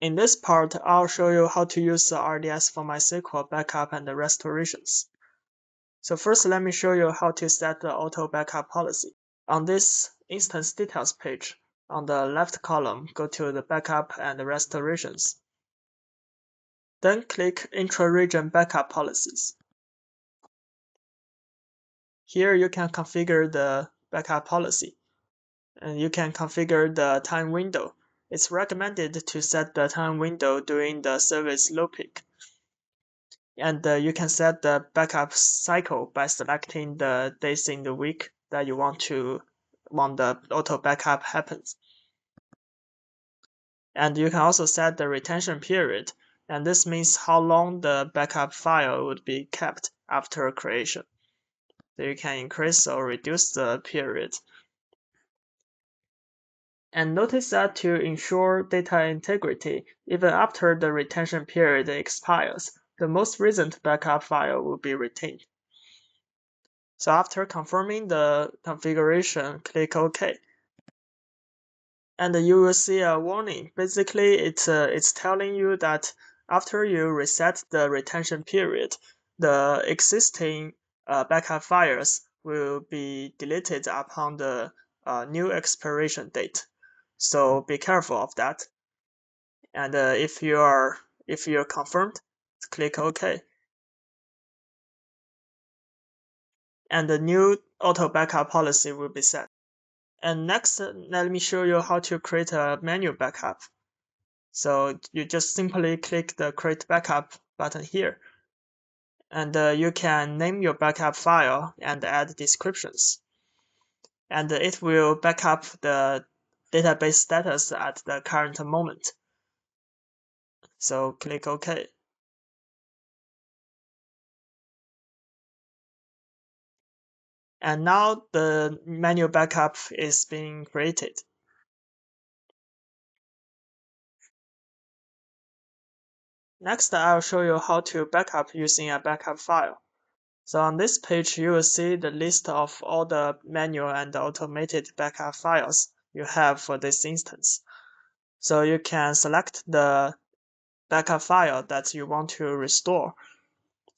In this part, I'll show you how to use the RDS for MySQL backup and restorations. So first, let me show you how to set the auto backup policy. On this instance details page, on the left column, go to the backup and restorations. Then click intra-region backup policies. Here you can configure the backup policy, and you can configure the time window. It's recommended to set the time window during the service low peak. And you can set the backup cycle by selecting the days in the week that you want the auto backup happens. And you can also set the retention period, and this means how long the backup file would be kept after creation. So you can increase or reduce the period. And notice that to ensure data integrity, even after the retention period expires, the most recent backup file will be retained. So after confirming the configuration, click OK. And you will see a warning. Basically, it's telling you that after you reset the retention period, the existing backup files will be deleted upon the new expiration date. So be careful of that. And if you're confirmed, click OK. And the new auto backup policy will be set. And next, let me show you how to create a manual backup. So you just simply click the Create Backup button here. And you can name your backup file and add descriptions. And it will back up the database status at the current moment. So click OK. And now the manual backup is being created. Next, I'll show you how to backup using a backup file. So on this page, you will see the list of all the manual and automated backup files you have for this instance. So you can select the backup file that you want to restore.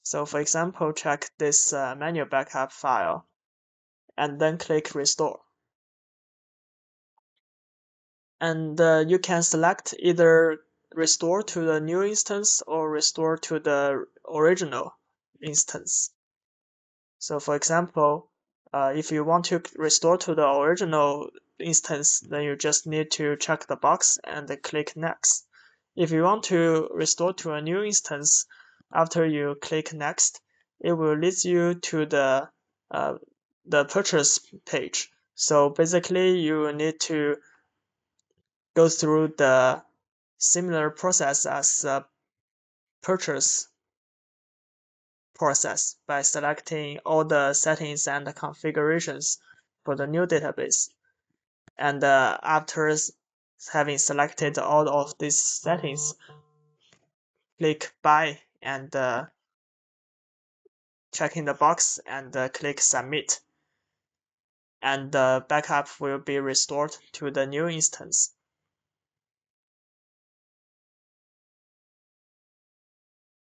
So for example, check this manual backup file and then click Restore. And you can select either restore to the new instance or restore to the original instance. So for example, if you want to restore to the original instance, then you just need to check the box and click Next. If you want to restore to a new instance, after you click Next, it will lead you to the purchase page. So basically, you need to go through the similar process as purchase process by selecting all the settings and configurations for the new database. And after having selected all of these settings, click Buy and check in the box and click Submit. And the backup will be restored to the new instance.